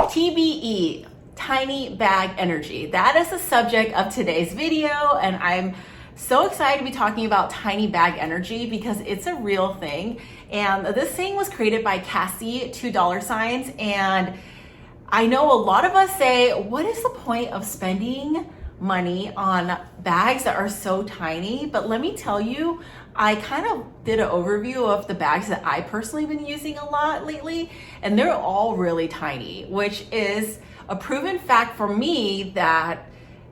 TBE, tiny bag energy. That is the subject of today's video, and I'm so excited to be talking about tiny bag energy because it's a real thing. And this thing was created by Cassie, $2, and I know a lot of us say, what is the point of spending money on bags that are so tiny? But let me tell you, I kind of did an overview of the bags that I personally been using a lot lately, and they're all really tiny, which is a proven fact for me that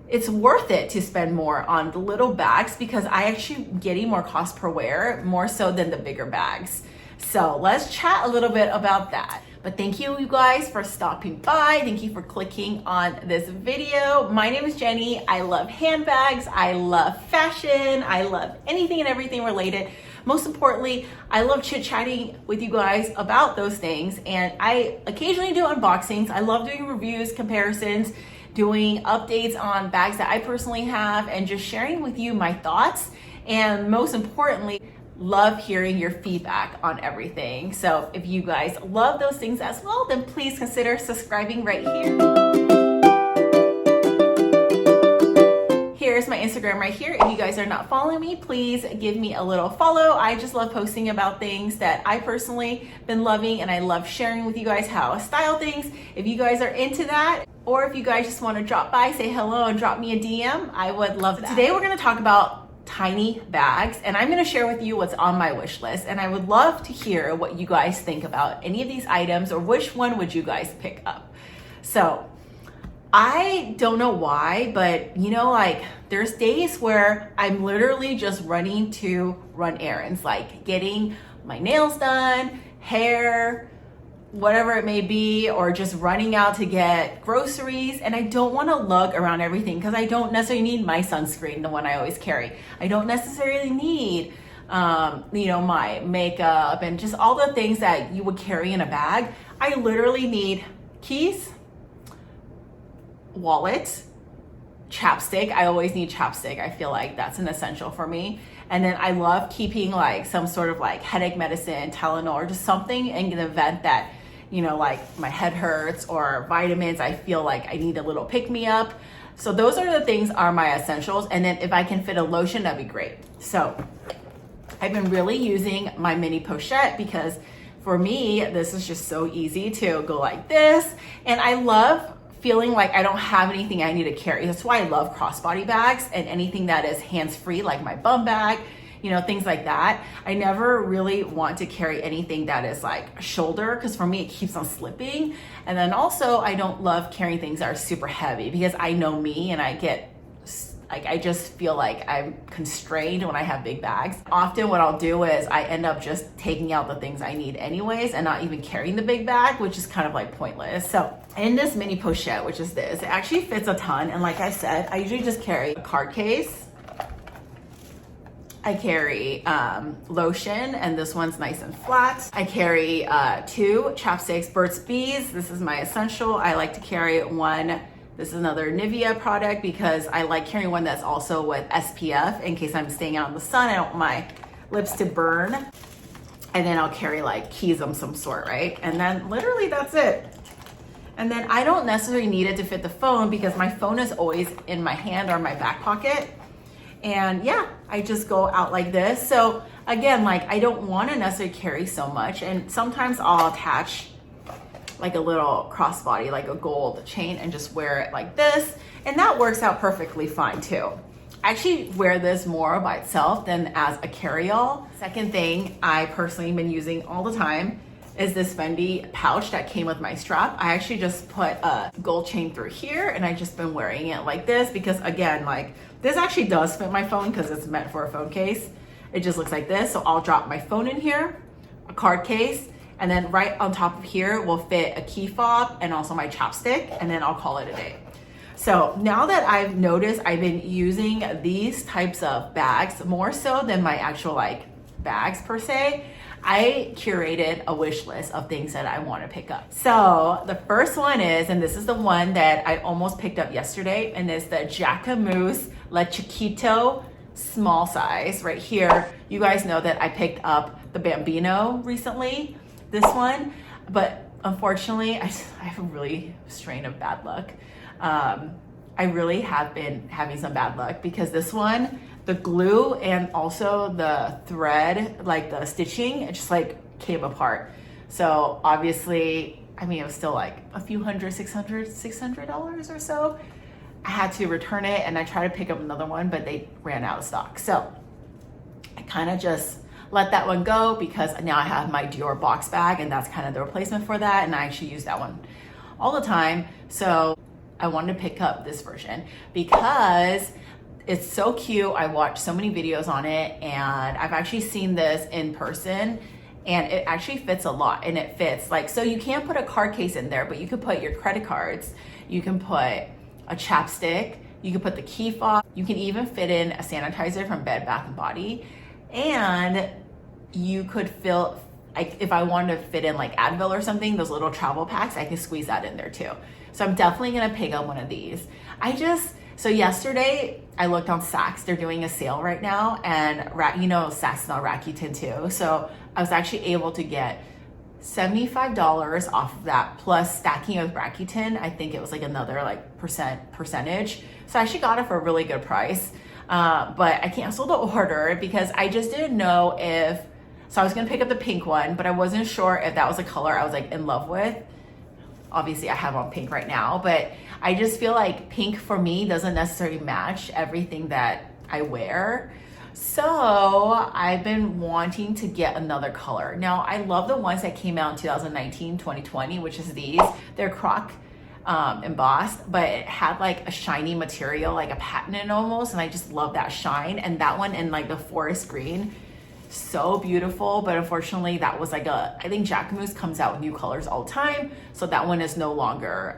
it's worth it to spend more on the little bags because I actually getting more cost per wear, more so than the bigger bags. So let's chat a little bit about that. But thank you guys for stopping by. Thank you for clicking on this video. My name is Jenny. I love handbags. I love fashion. I love anything and everything related. Most importantly, I love chit-chatting with you guys about those things. And I occasionally do unboxings. I love doing reviews, comparisons, doing updates on bags that I personally have, and just sharing with you my thoughts. And most importantly, love hearing your feedback on everything. So if you guys love those things as well, then please consider subscribing right here. Here's my Instagram right here. If you guys are not following me, please give me a little follow. I just love posting about things that I personally been loving, and I love sharing with you guys how I style things. If you guys are into that, or if you guys just want to drop by, say hello, and drop me a DM, I would love that. Today we're going to talk about tiny bags, and I'm going to share with you what's on my wish list, and I would love to hear what you guys think about any of these items, or which one would you guys pick up. So I don't know why, but you know, like there's days where I'm literally just running to run errands, like getting my nails done, hair, whatever it may be, or just running out to get groceries, and I don't want to lug around everything because I don't necessarily need my sunscreen, the one I always carry. I don't necessarily need my makeup and just all the things that you would carry in a bag. I literally need keys, wallet, chapstick. I always need chapstick. I feel like that's an essential for me. And then I love keeping like some sort of like headache medicine, Tylenol, or just something in an event that, you know, like my head hurts, or vitamins. I feel like I need a little pick me up. So those are the things are my essentials. And then if I can fit a lotion, that'd be great. So I've been really using my mini pochette because for me, this is just so easy to go like this. And I love feeling like I don't have anything I need to carry. That's why I love crossbody bags and anything that is hands-free, like my bum bag, you know, things like that. I never really want to carry anything that is like a shoulder, because for me, it keeps on slipping. And then also I don't love carrying things that are super heavy because I know me, and I get like, I just feel like I'm constrained when I have big bags. Often what I'll do is I end up just taking out the things I need anyways and not even carrying the big bag, which is kind of like pointless. So in this mini pochette, which is this, it actually fits a ton. And like I said, I usually just carry a card case. I carry lotion, and this one's nice and flat. I carry 2 chapsticks, Burt's Bees. This is my essential. I like to carry one. This is another Nivea product because I like carrying one that's also with SPF in case I'm staying out in the sun. I don't want my lips to burn. And then I'll carry like keys of some sort, right? And then literally that's it. And then I don't necessarily need it to fit the phone because my phone is always in my hand or my back pocket. And yeah, I just go out like this. So again, like I don't want to necessarily carry so much. And sometimes I'll attach like a little crossbody, like a gold chain, and just wear it like this. And that works out perfectly fine too. I actually wear this more by itself than as a carry-all. Second thing I personally been using all the time is this Fendi pouch that came with my strap. I actually just put a gold chain through here, and I just been wearing it like this because again, like this actually does fit my phone because it's meant for a phone case. It just looks like this. So I'll drop my phone in here, a card case, and then right on top of here will fit a key fob and also my chapstick, and then I'll call it a day. So now that I've noticed I've been using these types of bags more so than my actual like bags per se, I curated a wish list of things that I want to pick up. So the first one is, and this is the one that I almost picked up yesterday, and it's the Jacquemus Le Chiquito small size right here. You guys know that I picked up the Bambino recently, this one, but unfortunately, I have a really strain of bad luck. I really have been having some bad luck because this one, the glue and also the thread, like the stitching, it just like came apart. So obviously, I mean, it was still like a few hundred, $600 or so. I had to return it and I tried to pick up another one, but they ran out of stock. So I kind of just let that one go because now I have my Dior box bag and that's kind of the replacement for that. And I actually use that one all the time. So I wanted to pick up this version because it's so cute. I watched so many videos on it and I've actually seen this in person and it actually fits a lot and it fits like, so you can't put a card case in there, but you could put your credit cards, you can put a chapstick, you can put the key fob, you can even fit in a sanitizer from Bed Bath & Body, and you could fill, like if I wanted to fit in like Advil or something, those little travel packs, I can squeeze that in there too. So I'm definitely gonna pick up one of these. So yesterday I looked on Saks, they're doing a sale right now, and you know Saks is on Rakuten too. So I was actually able to get $75 off of that, plus stacking with Rakuten, I think it was like another like percentage. So I actually got it for a really good price. But I canceled the order because I just didn't know if, so I was gonna pick up the pink one, but I wasn't sure if that was a color I was like in love with. Obviously I have on pink right now, but I just feel like pink for me doesn't necessarily match everything that I wear. So I've been wanting to get another color. Now I love the ones that came out in 2019, 2020, which is these. They're croc embossed, but it had like a shiny material, like a patent almost, and I just love that shine. And that one in like the forest green, so beautiful. But unfortunately that was like I think Jacquemus comes out with new colors all the time, so that one is no longer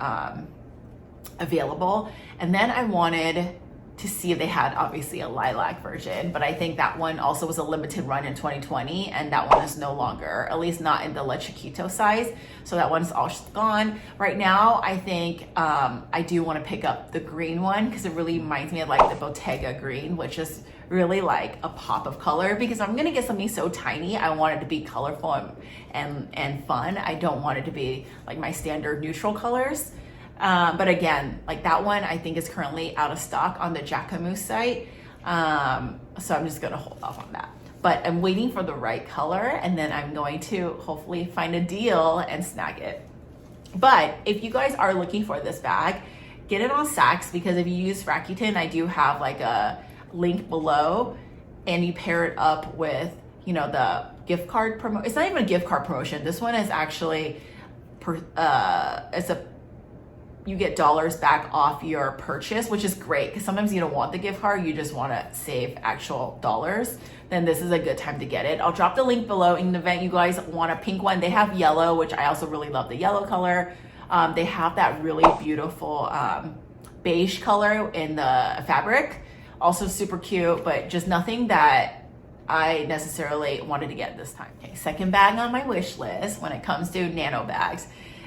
available. And then I wanted to see if they had obviously a lilac version, but I think that one also was a limited run in 2020, and that one is no longer, at least not in the Le Chiquito size. So that one's all gone. Right now, I think I do want to pick up the green one because it really reminds me of like the Bottega green, which is really like a pop of color, because I'm gonna get something so tiny. I want it to be colorful and fun. I don't want it to be like my standard neutral colors. But again, like that one I think is currently out of stock on the Jacquemus site. So I'm just gonna hold off on that. But I'm waiting for the right color, and then I'm going to hopefully find a deal and snag it. But if you guys are looking for this bag, get it on Saks, because if you use Rakuten, I do have like a link below, and you pair it up with, you know, the gift card promo. It's not even a gift card promotion. This one is actually, you get dollars back off your purchase, which is great because sometimes you don't want the gift card, you just want to save actual dollars. Then this is a good time to get it. I'll drop the link below. In the event you guys want a pink one, they have yellow, which I also really love the yellow color. They have that really beautiful beige color in the fabric, also super cute, but just nothing that I necessarily wanted to get this time. Okay, second bag on my wish list when it comes to nano bags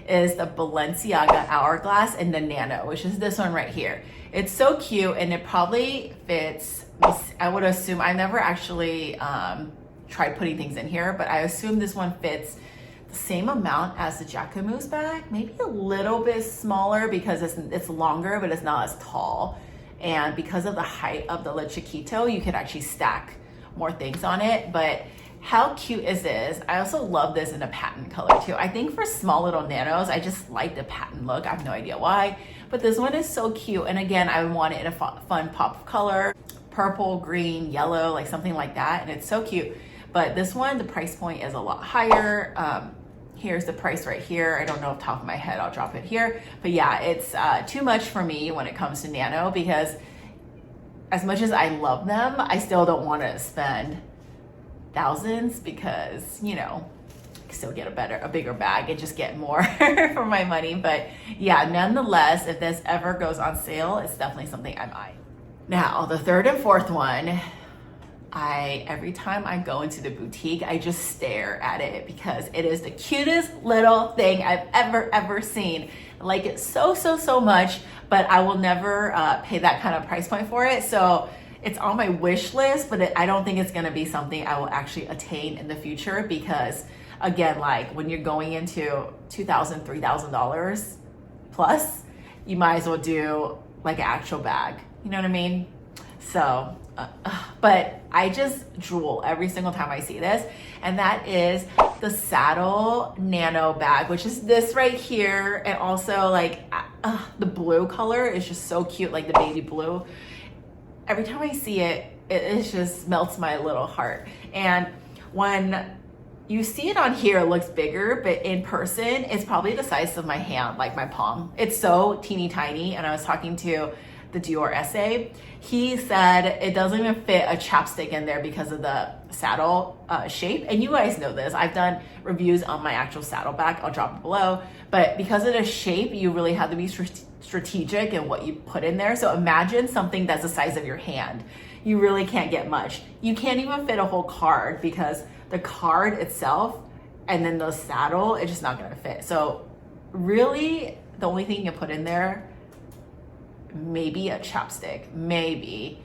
is the Balenciaga Hourglass in the Nano, which is this one right here. It's so cute, and it probably fits, I would assume, I never actually tried putting things in here, but I assume this one fits the same amount as the Jacquemus bag, maybe a little bit smaller because it's longer, but it's not as tall. And because of the height of the Le Chiquito, you could actually stack more things on it. But how cute is this? I also love this in a patent color too. I think for small little nanos, I just like the patent look. I have no idea why, but this one is so cute. And again, I want it in a fun pop of color, purple, green, yellow, like something like that. And it's so cute. But this one, the price point is a lot higher. Here's the price right here. I don't know off the top of my head, I'll drop it here. But yeah, it's too much for me when it comes to Nano, because as much as I love them, I still don't want to spend thousands, because, you know, I still get a bigger bag and just get more for my money. But yeah, nonetheless, if this ever goes on sale, it's definitely something I'm eyeing. Now, the third and fourth one, every time I go into the boutique, I just stare at it because it is the cutest little thing I've ever seen. I like it so much, but I will never pay that kind of price point for it. So it's on my wish list, but I don't think it's gonna be something I will actually attain in the future, because again, like when you're going into $2,000, $3,000 plus, you might as well do like an actual bag. You know what I mean? So, but I just drool every single time I see this. And that is the Saddle Nano bag, which is this right here. And also like the blue color is just so cute, like the baby blue. Every time I see it, it just melts my little heart. And when you see it on here, it looks bigger, but in person, it's probably the size of my hand, like my palm. It's so teeny tiny. And I was talking to the Dior essay. He said it doesn't even fit a chapstick in there because of the saddle shape. And you guys know this. I've done reviews on my actual saddle bag. I'll drop it below. But because of the shape, you really have to be strategic in what you put in there. So imagine something that's the size of your hand. You really can't get much. You can't even fit a whole card because the card itself and then the saddle, it's just not gonna fit. So really, the only thing you can put in there, maybe a chapstick, maybe.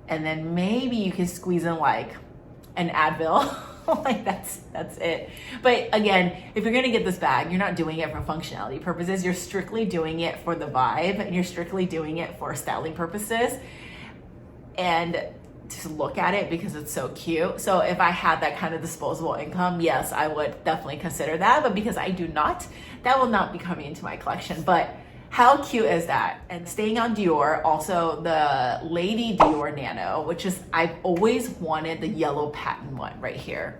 And then maybe you can squeeze in like an Advil. Like that's it. But again, if you're gonna get this bag, you're not doing it for functionality purposes. You're strictly doing it for the vibe, and you're strictly doing it for styling purposes. And to look at it because it's so cute. So if I had that kind of disposable income, yes, I would definitely consider that. But because I do not, that will not be coming into my collection. But how cute is that? And staying on Dior, also the Lady Dior Nano, which is, I've always wanted the yellow patent one right here.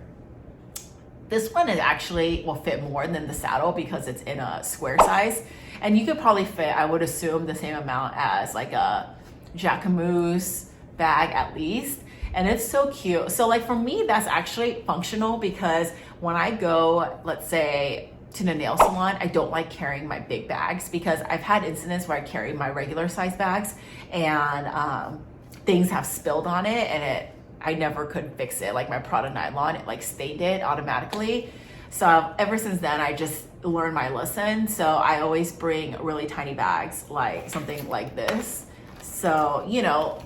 This one is actually will fit more than the saddle because it's in a square size. And you could probably fit, I would assume, the same amount as like a Jacquemus bag at least. And it's so cute. So like for me, that's actually functional because when I go, let's say, to the nail salon, I don't like carrying my big bags because I've had incidents where I carry my regular size bags and things have spilled on it and I never could fix it. Like my Prada nylon, it like stained it automatically. So ever since then, I just learned my lesson. So I always bring really tiny bags, like something like this. So, you know,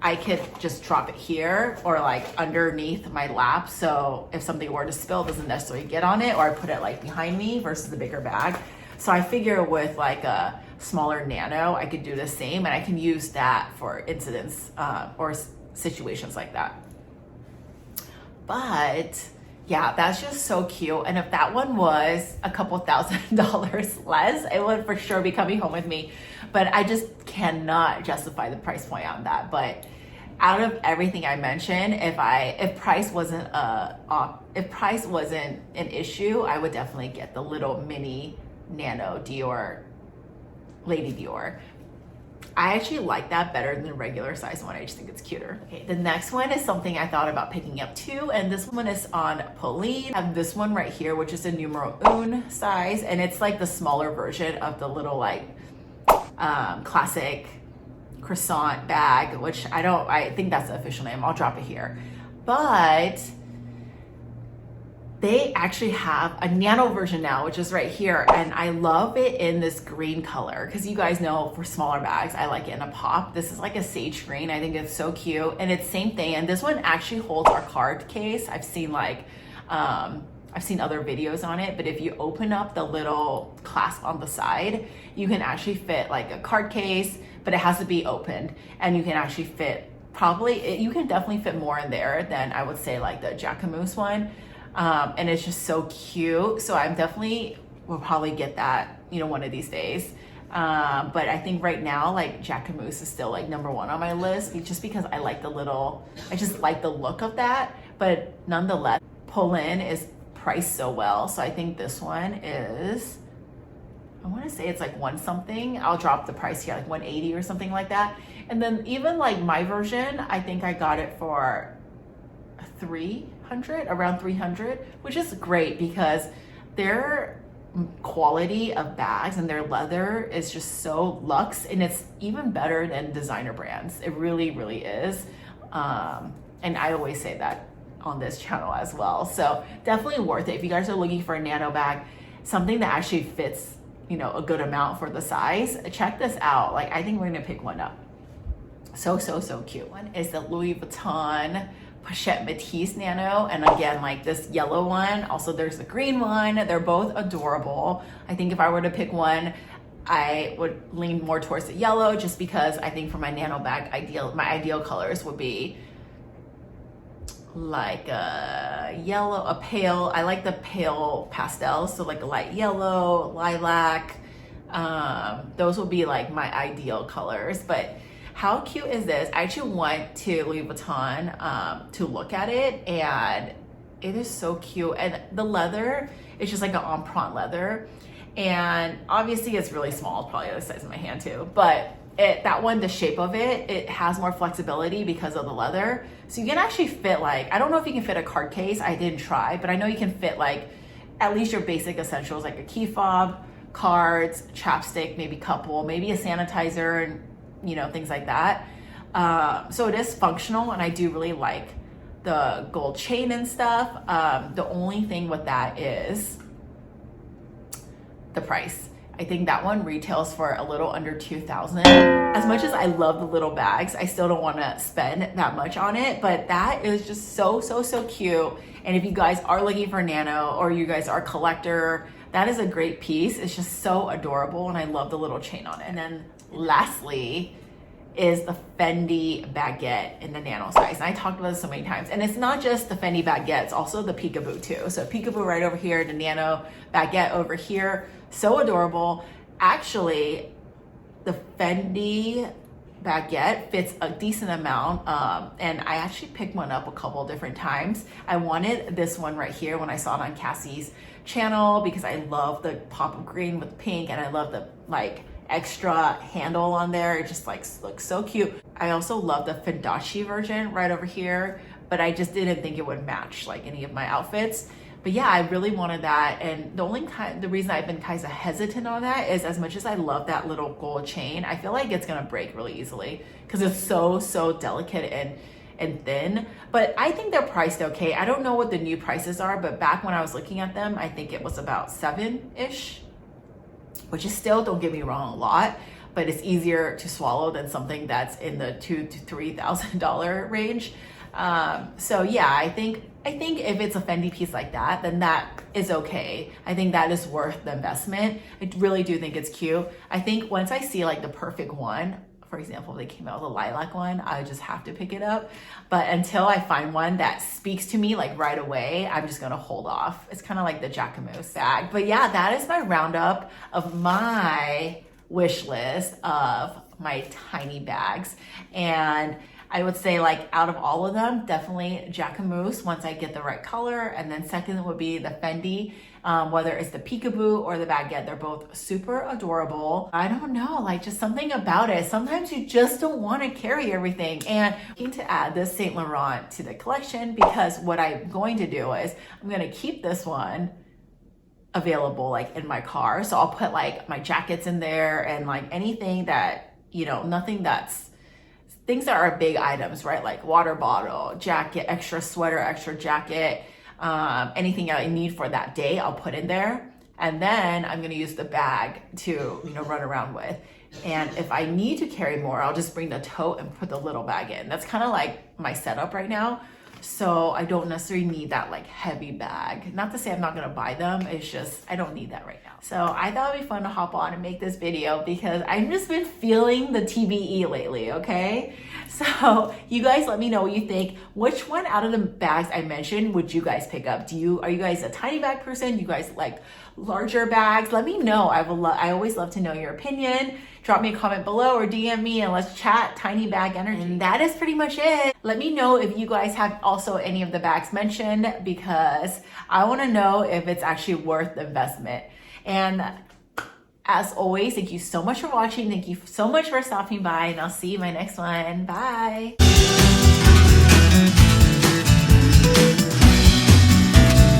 I could just drop it here or like underneath my lap. So if something were to spill, it doesn't necessarily get on it, or I put it like behind me versus the bigger bag. So I figure with like a smaller Nano, I could do the same and I can use that for incidents or situations like that. But yeah, that's just so cute. And if that one was a couple $1,000 less, it would for sure be coming home with me. But I just cannot justify the price point on that. But out of everything I mentioned, if price wasn't an issue, I would definitely get the little mini Nano Dior, Lady Dior. I actually like that better than the regular size one. I just think it's cuter. Okay, the next one is something I thought about picking up too, and this one is on Polene. I have this one right here, which is a numero un size, and it's like the smaller version of the little like classic croissant bag, which I think that's the official name. I'll drop it here. But they actually have a Nano version now, which is right here. And I love it in this green color because you guys know for smaller bags, I like it in a pop. This is like a sage green. I think it's so cute. And it's same thing. And this one actually holds our card case. I've seen like, I've seen other videos on it, but if you open up the little clasp on the side, you can actually fit like a card case, but it has to be opened. And you can actually fit you can definitely fit more in there than I would say like the Jacquemus one. And it's just so cute. So I'm definitely will probably get that, you know, one of these days. But I think right now, like Jacquemus is still like number one on my list just because I just like the look of that. But nonetheless, Polene is priced so well. So I think this one is, I want to say it's like one something. I'll drop the price here, like 180 or something like that. And then even like my version, I think I got it for around 300, which is great because their quality of bags and their leather is just so luxe, and it's even better than designer brands. It really, really is. And I always say that on this channel as well. So definitely worth it if you guys are looking for a Nano bag, something that actually fits, you know, a good amount for the size. Check this out. Like I think we're gonna pick one up. So cute. One is the Louis Vuitton Pochette Matisse Nano, and again, like this yellow one. Also, there's the green one. They're both adorable. I think if I were to pick one, I would lean more towards the yellow, just because I think for my Nano bag, my ideal colors would be like a yellow, a pale. I like the pale pastels, so like a light yellow, lilac. Those would be like my ideal colors. But how cute is this? I actually went to Louis Vuitton to look at it, and it is so cute. And the leather is just like an empreinte leather, and obviously it's really small. It's probably the size of my hand too, but that one, the shape of it has more flexibility because of the leather. So you can actually fit, like, I don't know if you can fit a card case. I didn't try, but I know you can fit like at least your basic essentials, like a key fob, cards, chapstick, maybe couple, maybe a sanitizer, and you know, things like that. So it is functional, and I do really like the gold chain and stuff. The only thing with that is the price. I think that one retails for a little under $2,000. As much as I love the little bags, I still don't want to spend that much on it, but that is just so cute. And if you guys are looking for Nano, or you guys are a collector, that is a great piece. It's just so adorable, and I love the little chain on it. And then lastly is the Fendi Baguette in the Nano size. And I talked about this so many times. And it's not just the Fendi Baguette, it's also the Peekaboo too. So Peekaboo right over here, the Nano Baguette over here. So adorable. Actually, the Fendi Baguette fits a decent amount, and I actually picked one up a couple different times. I wanted this one right here when I saw it on Cassie's channel, because I love the pop of green with pink, and I love the like extra handle on there. It just like looks so cute. I also love the Fendace version right over here, but I just didn't think it would match like any of my outfits. But yeah, I really wanted that. And the reason I've been kind of hesitant on that is, as much as I love that little gold chain, I feel like it's gonna break really easily because it's so delicate and thin. But I think they're priced okay. I don't know what the new prices are, but back when I was looking at them, I think it was about $7-ish, which is still, don't get me wrong, a lot, but it's easier to swallow than something that's in the $2,000 to $3,000 range. So yeah, I think if it's a Fendi piece like that, then that is okay. I think that is worth the investment. I really do think it's cute. I think once I see like the perfect one, for example, if they came out with a lilac one, I just have to pick it up. But until I find one that speaks to me like right away, I'm just gonna hold off. It's kind of like the Jacquemus bag. But yeah, that is my roundup of my wish list of my tiny bags. And I would say, like, out of all of them, definitely Jacquemus once I get the right color. And then second would be the Fendi, whether it's the Peekaboo or the Baguette. They're both super adorable. I don't know, like, just something about it. Sometimes you just don't want to carry everything. And I'm going to add this Saint Laurent to the collection, because what I'm going to do is I'm going to keep this one available like in my car. So I'll put like my jackets in there and like anything that, you know, things that are big items, right? Like water bottle, jacket, extra sweater, extra jacket, anything I need for that day, I'll put in there. And then I'm gonna use the bag to, you know, run around with. And if I need to carry more, I'll just bring the tote and put the little bag in. That's kind of like my setup right now. So I don't necessarily need that like heavy bag. Not to say I'm not gonna buy them, it's just, I don't need that right now. So I thought it'd be fun to hop on and make this video because I've just been feeling the TBE lately, okay? So you guys let me know what you think. Which one out of the bags I mentioned would you guys pick up? Are you guys a tiny bag person? Do you guys like larger bags? Let me know. I always love to know your opinion. Drop me a comment below or DM me and let's chat tiny bag energy. And that is pretty much it. Let me know if you guys have also any of the bags mentioned, because I want to know if it's actually worth the investment. And as always, thank you so much for watching. Thank you so much for stopping by, and I'll see you in my next one. Bye.